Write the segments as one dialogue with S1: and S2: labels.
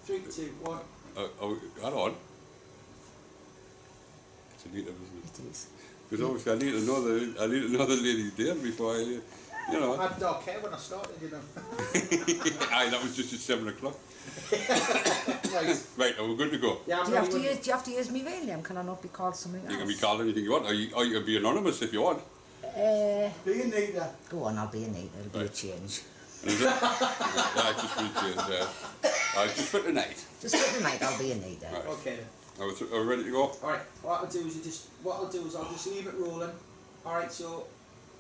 S1: 3, 2, 1.
S2: Hold on. It's Anita, isn't it?
S3: It is.
S2: Because obviously I need to know the lady's name before I, you know.
S1: I don't care when I started, you know.
S2: Aye, that was just at 7 o'clock.
S1: Right.
S2: Right, are we good to go?
S1: Yeah,
S3: Do you have to use me real name? Can I not be called something else?
S2: You can be called anything you want, or you can be anonymous if you want.
S1: Be Anita.
S3: Go on, I'll be Anita. It'll be a
S2: Right.
S3: change.
S2: And is it? Yeah, just for the change, just for tonight.
S3: Just for tonight, I'll be Anita.
S2: Right.
S1: Okay then.
S2: Are we ready to go?
S1: Alright, what I'll do is I'll just leave it rolling. Alright, so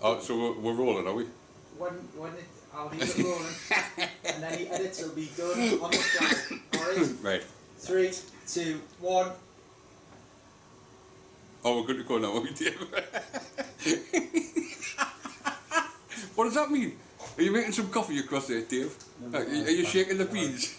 S2: Oh, so we're rolling, are we?
S1: I'll leave it rolling and then the edits will be done on the fly. Alright?
S2: Right.
S1: 3, 2, 1.
S2: Oh, we're good to go now, are we, Dave? What does that mean? Are you making some coffee across there, Dave?
S1: No,
S2: Are you shaking the beans?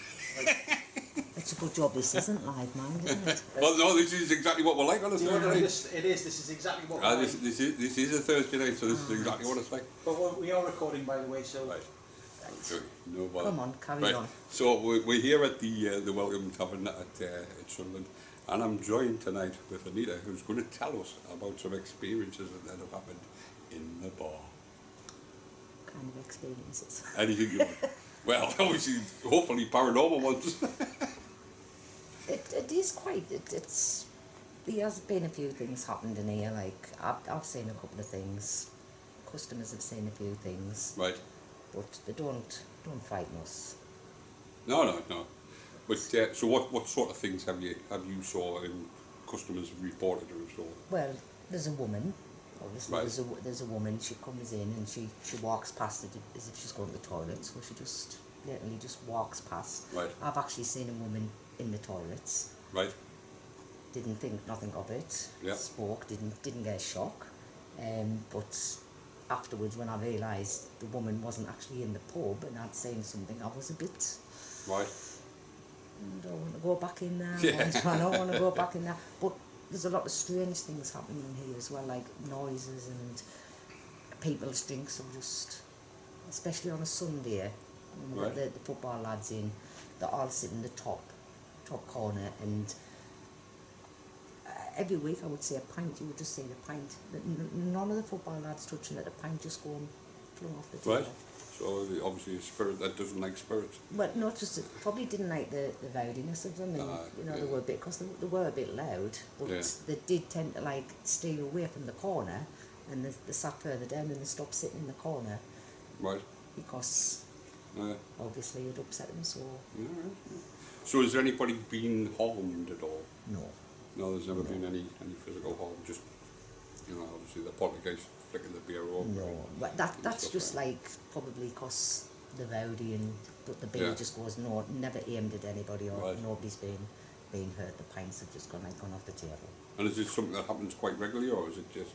S3: It's a good job this isn't live, man, isn't it?
S2: Well, no, this is exactly what we're like on a
S1: Do you know
S2: Thursday night.
S1: this is exactly what we're
S2: This is a Thursday night, so this is exactly what it's like.
S1: But we are recording, by the way, so
S2: Right. Okay, no bother.
S3: Come on, carry
S2: Right.
S3: on.
S2: So we're here at the Welcome Tavern at Sunderland, and I'm joined tonight with Anita, who's going to tell us about some experiences that have happened in the bar.
S3: Kind of experiences.
S2: Anything you want. Well, obviously, hopefully paranormal ones.
S3: It is quite. It's. There has been a few things happened in here. Like I've seen a couple of things. Customers have seen a few things,
S2: Right.
S3: but they don't frighten us.
S2: No. But so what sort of things have you saw and customers reported or so?
S3: Well, there's a woman. Obviously,
S2: Right.
S3: there's a woman. She comes in and she walks past it as if she's going to the toilet. So she just literally just walks past.
S2: Right.
S3: I've actually seen a woman in the toilets.
S2: Right.
S3: Didn't think nothing of it.
S2: Yeah.
S3: Spoke. Didn't get a shock. But afterwards, when I realised the woman wasn't actually in the pub and I'd seen something, I was a bit.
S2: Right.
S3: I don't want to go back in there.
S2: Yeah.
S3: I don't want to go back in there. But there's a lot of strange things happening in here as well, like noises and people's drinks are just, especially on a Sunday, when we've got
S2: Right.
S3: the football lads in, they're all sitting in the top corner, and every week I would say a pint, you would just say the pint. None of the football lads touching it, the pint just going flung off the table.
S2: Right. So obviously a spirit that doesn't like spirits.
S3: Well, not just, probably didn't like the rowdiness of them, and
S2: Yeah.
S3: they were a bit, because they were a bit loud, but
S2: Yeah.
S3: they did tend to like steer away from the corner, and they sat further down and they stopped sitting in the corner
S2: Right.
S3: because obviously it upset them. So
S2: Yeah, right. So has there anybody been harmed at all?
S3: no,
S2: No, there's never been any physical harm. Just obviously the poltergeist flicking the beer over.
S3: no, but that's
S2: stuff
S3: just
S2: like
S3: like probably because the rowdy, and but the beer
S2: Yeah.
S3: just goes no, never aimed at anybody, or
S2: Right.
S3: nobody's been hurt. The pints have just gone off the table.
S2: And is this something that happens quite regularly, or is it just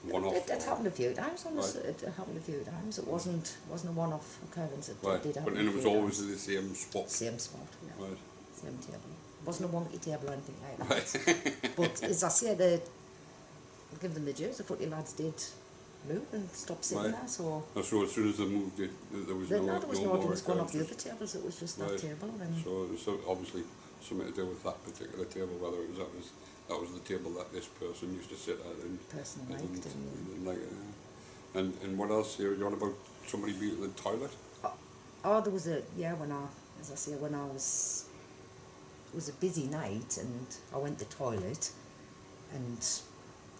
S2: one-off?
S3: It happened a few times.
S2: Right.
S3: It happened a few times. It wasn't a one-off occurrence. It
S2: Right.
S3: did
S2: But
S3: happen.
S2: then
S3: a
S2: it was
S3: few
S2: always
S3: times.
S2: in the same spot.
S3: Same spot. Yeah.
S2: Right.
S3: Same table. It wasn't a wonky table or anything like that.
S2: Right.
S3: But as I say, I'll give them the dues. The footy lads did move and stop sitting
S2: Right.
S3: there. So
S2: So as soon as they moved it, there was
S3: there
S2: no
S3: was
S2: more
S3: nothing was going off the other
S2: occurrences.
S3: tables. It was just
S2: Right.
S3: that table. And
S2: So obviously something to do with that particular table, whether it was that was the table that this person used to sit at, and
S3: person
S2: they
S3: liked
S2: didn't-
S3: and
S2: they didn't like it. Yeah. And what else? You're on about somebody being in the toilet?
S3: there was when I was, it was a busy night, and I went to the toilet, and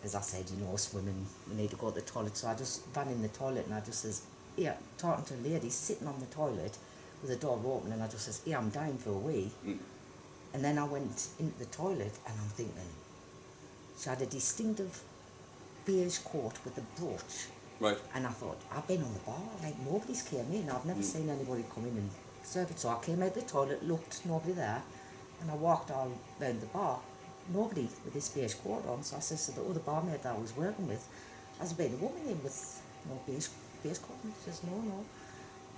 S3: as I said, us women, we need to go to the toilet, so I just ran in the toilet and I just says, yeah, talking to a lady sitting on the toilet with the door open, and I just says, yeah, I'm dying for a wee. And then I went into the toilet and I'm thinking, she had a distinctive beige coat with a brooch.
S2: Right.
S3: And I thought, I've been on the bar, like nobody's came in. I've never seen anybody come in and serve it. So I came out the toilet, looked, nobody there, and I walked all round the bar, nobody with this beige coat on. So I said to the other barmaid that I was working with, has there been a woman in with no beige coat? And she says, no.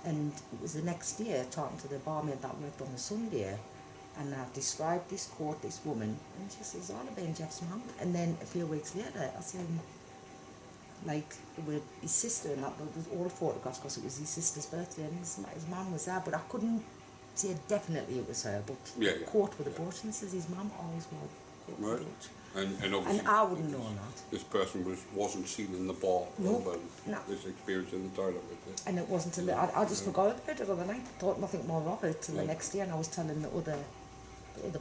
S3: And it was the next day, talking to the barmaid that worked on the Sunday, and I described this coat, this woman, and she says, all about Jeff's mum. And then a few weeks later, I said, like, with his sister, and that was all photographs because it was his sister's birthday, and his mum was there, but I couldn't See, definitely it was her, but
S2: Yeah, yeah.
S3: caught with a boat, and says his mum always wore caught with
S2: Right.
S3: a boat.
S2: And obviously,
S3: And I wouldn't know that.
S2: this person wasn't seen in the bar,
S3: No,
S2: but
S3: no.
S2: this experience in the toilet with it.
S3: And it wasn't till I just forgot about it overnight. Thought nothing more of it till the next day, and I was telling the other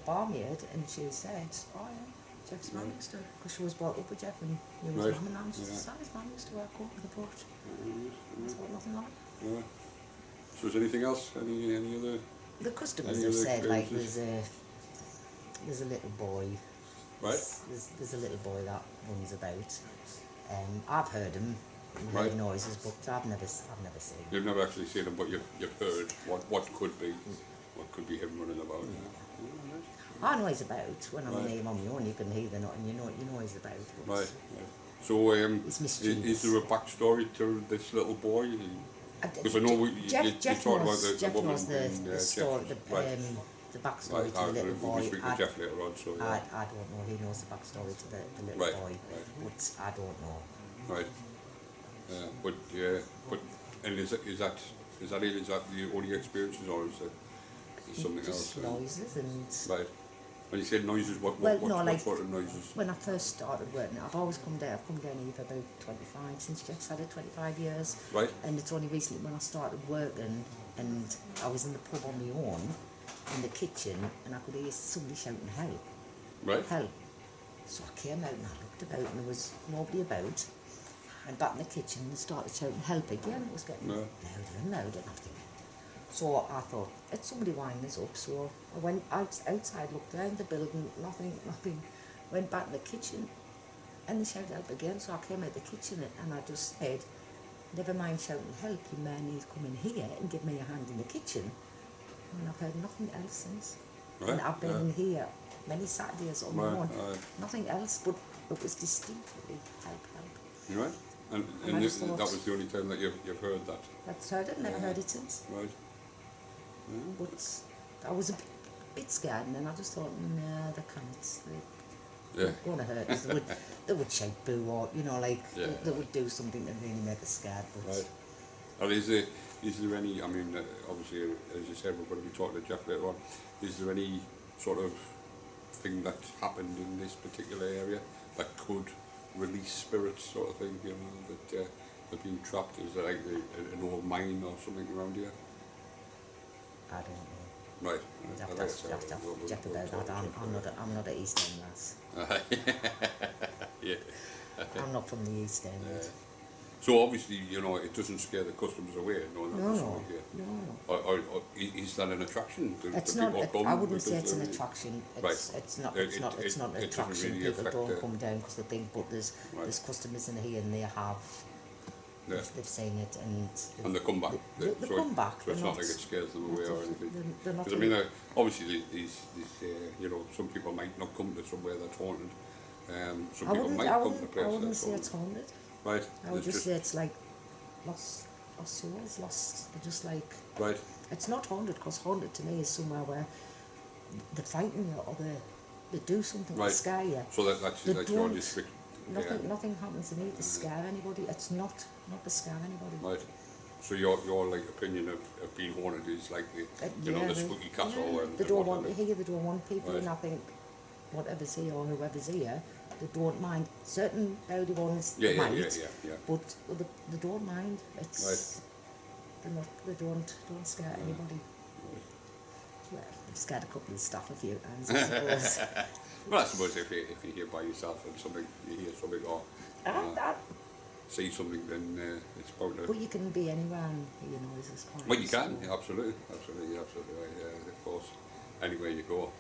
S3: barmaid, and she said, "Oh yeah, Jeff's mum used to," because she was brought up with Jeff and knew his
S2: Right.
S3: mum, and now she
S2: Yeah.
S3: said, "Oh, his mum used to work out with a boat." I thought nothing of it.
S2: Yeah. So is anything else? Any other?
S3: The customers
S2: Any
S3: have
S2: other
S3: said like
S2: experiences?
S3: there's a little boy.
S2: Right.
S3: There's a little boy that runs about. I've heard him. Heard
S2: Right.
S3: noises, but I've never seen him.
S2: You've never actually seen him, but you've heard what could be him running about. Yeah.
S3: I know he's about. When I'm
S2: Right.
S3: in on my own, you can hear the note, and you know he's about. but
S2: Right. So
S3: It's mischievous.
S2: is there a backstory to this little boy? If I know you
S3: Jeff
S2: talked about
S3: knows,
S2: the
S3: Jeff
S2: woman
S3: knows the
S2: and
S3: story,
S2: Jeff. Right.
S3: the backstory
S2: Right.
S3: to the little
S2: We'll
S3: boy.
S2: speak to Jeff later on. So yeah.
S3: I don't know. He knows the backstory to the little
S2: Right,
S3: boy,
S2: right.
S3: but I don't know.
S2: Right. But and is that it? Is that the only experiences, or is it something
S3: Just
S2: else?
S3: noises and.
S2: Right. When you said noises, what sort of noises?
S3: When I first started working, I've always come down. I've come down here for about 25 since Jeff's had it, 25 years.
S2: Right.
S3: And it's only recently when I started working, and I was in the pub on my own, in the kitchen, and I could hear somebody shouting help,
S2: Right.
S3: help. So I came out and I looked about, and there was nobody about. Went back in the kitchen and started shouting help again. It was getting
S2: Yeah.
S3: louder and louder. And I think, so I thought, it's somebody winding us up. So I went outside, looked around the building, nothing. Went back in the kitchen and they shouted help again. So I came out the kitchen and I just said, never mind shouting help, you may need to come in here and give me a hand in the kitchen. And I've heard nothing else since.
S2: Right.
S3: And I've been in here many Saturdays on my
S2: Right,
S3: own.
S2: right.
S3: Nothing else, but it was distinctly help.
S2: You right? And
S3: And I just
S2: that
S3: thought-
S2: was the only time that you've heard that.
S3: That's heard it, never
S2: Yeah.
S3: heard it since.
S2: Right.
S3: But I was a bit scared, and then I just thought, nah, they can't.
S2: Yeah.
S3: They're going to hurt us. They would shout boo, or, like,
S2: Yeah.
S3: they would do something to really make us scared. But
S2: Right. And is there any, I mean, obviously, as you said, we're going to be talking to Jeff later on, is there any sort of thing that happened in this particular area that could release spirits, sort of thing, that have been trapped? Is there like an old mine or something around here?
S3: I don't know.
S2: Right.
S3: You'd have
S2: Like
S3: to
S2: I
S3: ask
S2: said,
S3: Jeff about
S2: talk
S3: that.
S2: to Jeff
S3: I'm
S2: later.
S3: not an East End lass.
S2: Yeah.
S3: I'm not from the East End.
S2: So obviously, it doesn't scare the customers away, knowing that there's something here.
S3: No.
S2: Or is that an attraction? Do
S3: It's
S2: do
S3: not.
S2: people come
S3: I wouldn't say
S2: because
S3: it's an
S2: they're-
S3: attraction.
S2: Right.
S3: It's not.
S2: It-
S3: It's not. It's
S2: it-
S3: not an
S2: it doesn't
S3: attraction.
S2: really
S3: People
S2: affect
S3: don't
S2: the-
S3: come down because they think. But there's
S2: Right.
S3: customers in here and they have.
S2: Yeah.
S3: They've seen it and.
S2: And they come back.
S3: They
S2: So
S3: come back.
S2: So it's
S3: they're
S2: not like it scares them away or anything.
S3: They're not.
S2: Because I mean, obviously, these some people might not come to somewhere that's haunted. Some people might come to a place
S3: I wouldn't
S2: that's
S3: say it's
S2: haunted.
S3: haunted.
S2: Right.
S3: I would
S2: It's
S3: just say it's like lost souls, lost. They're just like.
S2: right.
S3: It's not haunted because haunted to me is somewhere where they frighten you or they do something
S2: Right.
S3: to scare you.
S2: So that's
S3: They
S2: your
S3: don't-
S2: district.
S3: Nothing happens to me to scare anybody. It's not to scare anybody.
S2: Right. So your like opinion of being haunted is like the the spooky castle
S3: yeah,
S2: and
S3: they
S2: and
S3: don't
S2: what
S3: want
S2: have
S3: to
S2: you.
S3: hear. They don't want people,
S2: Right.
S3: and I think whatever's here or whoever's here, they don't mind. Certain rowdy ones
S2: Yeah, yeah,
S3: might,
S2: yeah.
S3: but they don't mind. It's they don't scare anybody. Well, they've scared a couple of staff a few times, I suppose.
S2: Well, I suppose if you're here by yourself and you hear something or see something, then it's about to.
S3: But you can be anywhere and hear noises. Quite
S2: Well, you can,
S3: so-
S2: yeah, absolutely right. Of course, anywhere you go,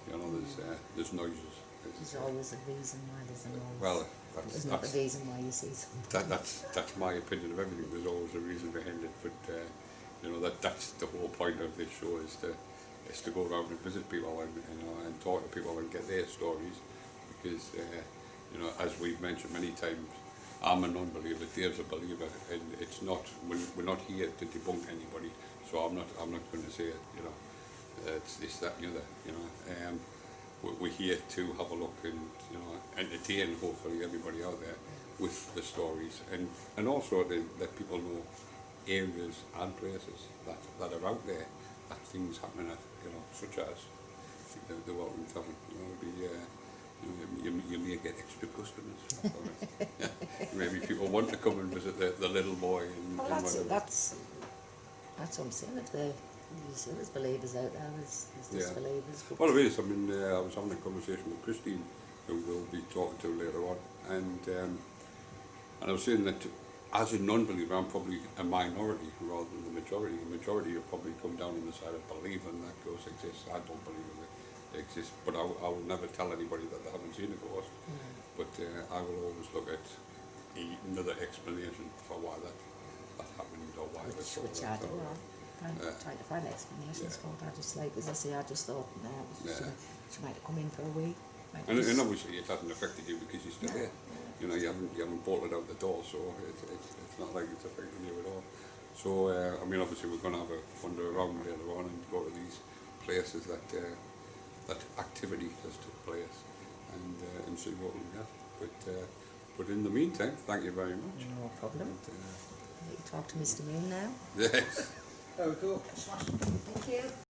S2: there's noises.
S3: There's always a reason why there's a noise.
S2: Well,
S3: There's not a reason why you see something.
S2: that's my opinion of everything. There's always a reason behind it, but that's the whole point of this show is to go around and visit people and talk to people and get their stories, because as we've mentioned many times, I'm a non-believer, Dave's a believer, and it's not we're not here to debunk anybody. So I'm not going to say it's this, that, and the other. We're here to have a look and entertain hopefully everybody out there with the stories, and also to let people know areas and places that are out there that things happening at. you know, such as the Welcome Tavern. You know, it'll be, you may get extra customers from it. Maybe people want to come and visit the little boy and,
S3: Well,
S2: and
S3: that's
S2: whatever.
S3: that's what I'm saying. If there's believers out there, there's
S2: Yeah.
S3: disbelievers. But
S2: Well, it is. I mean, I was having a conversation with Christine, who we'll be talking to later on, and I was saying that as a non-believer, I'm probably a minority rather than the majority. The majority will probably come down on the side of believing that ghosts exist. I don't believe they exist, but I will never tell anybody that they haven't seen a ghost. But I will always look at another explanation for why that happened or why they saw
S3: which I
S2: that.
S3: do. I'm trying to find explanations for it. I just like, as I say, I just thought, no, she might have come in for a week.
S2: And obviously it hasn't affected you because you're still there. You know, you haven't bolted out the door, so it's not like it's affecting you at all. So I mean, obviously we're going to have a wander around later on and go to these places that that activity has took place, and see what we get. But in the meantime, thank you very much.
S3: No problem.
S2: And,
S3: You talk to Mr. Moon now.
S2: yes.
S1: There we go. Smash.
S3: Thank you.